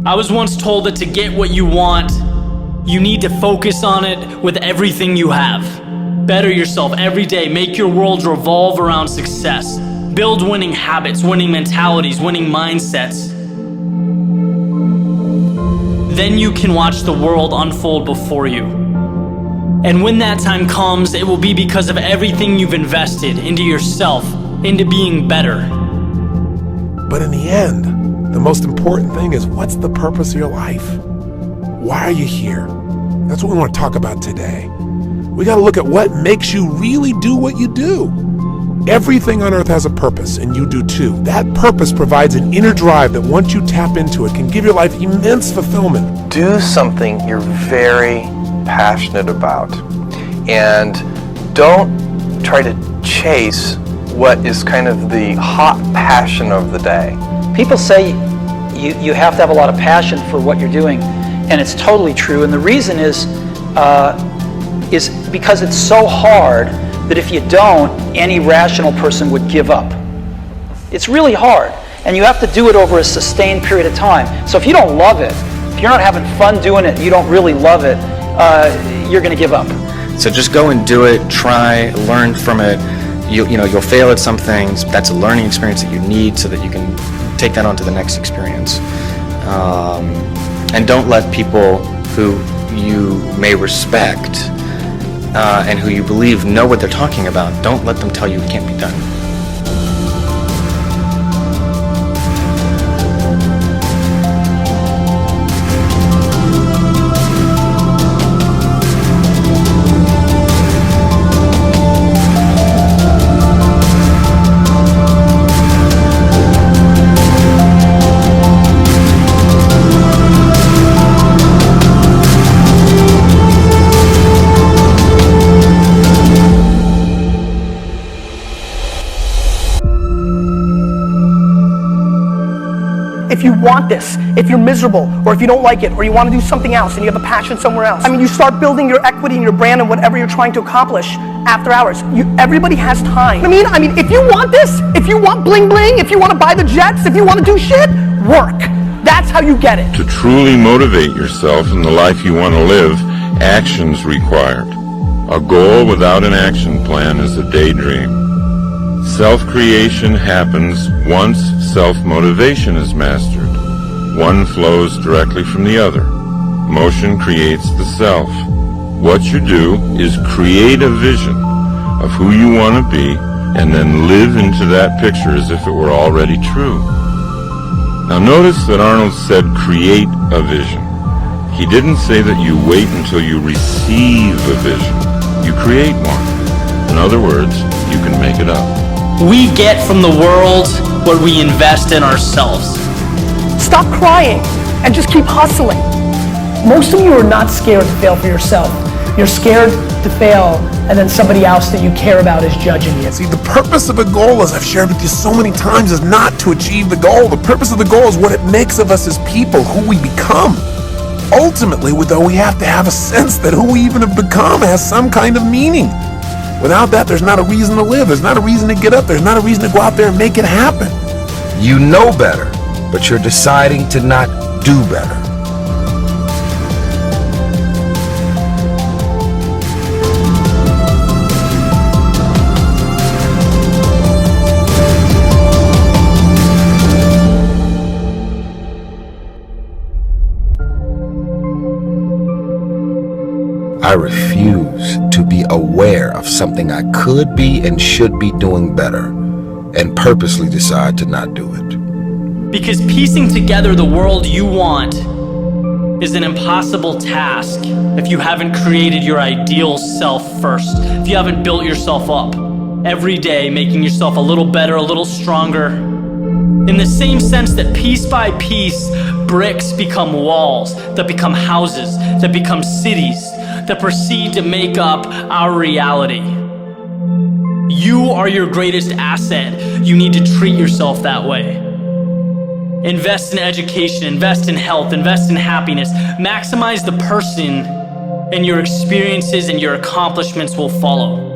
I was once told that to get what you want, you need to focus on it with everything you have. Better yourself every day. Make your world revolve around success. Build winning habits, winning mentalities, winning mindsets. Then you can watch the world unfold before you. And when that time comes, it will be because of everything you've invested into yourself, into being better. But in the end, the most important thing is, what's the purpose of your life? Why are you here? That's what we want to talk about today. We got to look at what makes you really do what you do. Everything on earth has a purpose, and you do too. That purpose provides an inner drive that once you tap into it can give your life immense fulfillment. Do something you're very passionate about, and don't try to chase what is kind of the hot passion of the day. People say you have to have a lot of passion for what you're doing, and it's totally true. And the reason is because it's so hard that if you don't, any rational person would give up. It's really hard, and you have to do it over a sustained period of time. So if you don't love it, if you're not having fun doing it, you don't really love it, you're going to give up. So just go and do it, try, learn from it. You'll fail at some things. That's a learning experience that you need so that you can take that on to the next experience. And don't let people who you may respect and who you believe know what they're talking about, don't let them tell you it can't be done. If you want this, if you're miserable, or if you don't like it, or you want to do something else and you have a passion somewhere else, you start building your equity and your brand and whatever you're trying to accomplish after hours. Everybody has time. I mean, if you want this, if you want bling bling, if you want to buy the jets, if you want to do shit, work. That's how you get it. To truly motivate yourself in the life you want to live, action's required. A goal without an action plan is a daydream. Self-creation happens once self-motivation is mastered. One flows directly from the other. Motion creates the self. What you do is create a vision of who you want to be and then live into that picture as if it were already true. Now notice that Arnold said create a vision. He didn't say that you wait until you receive a vision. You create one. In other words, you can make it up. We get from the world what we invest in ourselves. Stop crying and just keep hustling. Most of you are not scared to fail for yourself. You're scared to fail and then somebody else that you care about is judging you. See, the purpose of a goal, as I've shared with you so many times, is not to achieve the goal. The purpose of the goal is what it makes of us as people, who we become. Ultimately, though, we have to have a sense that who we even have become has some kind of meaning. Without that, there's not a reason to live. There's not a reason to get up. There's not a reason to go out there and make it happen. You know better, but you're deciding to not do better. I refuse to be aware of something I could be and should be doing better, and purposely decide to not do it. Because piecing together the world you want is an impossible task if you haven't created your ideal self first, if you haven't built yourself up every day, making yourself a little better, a little stronger. In the same sense that piece by piece, bricks become walls, that become houses, that become cities, that proceed to make up our reality. You are your greatest asset. You need to treat yourself that way. Invest in education, invest in health, invest in happiness. Maximize the person, and your experiences and your accomplishments will follow.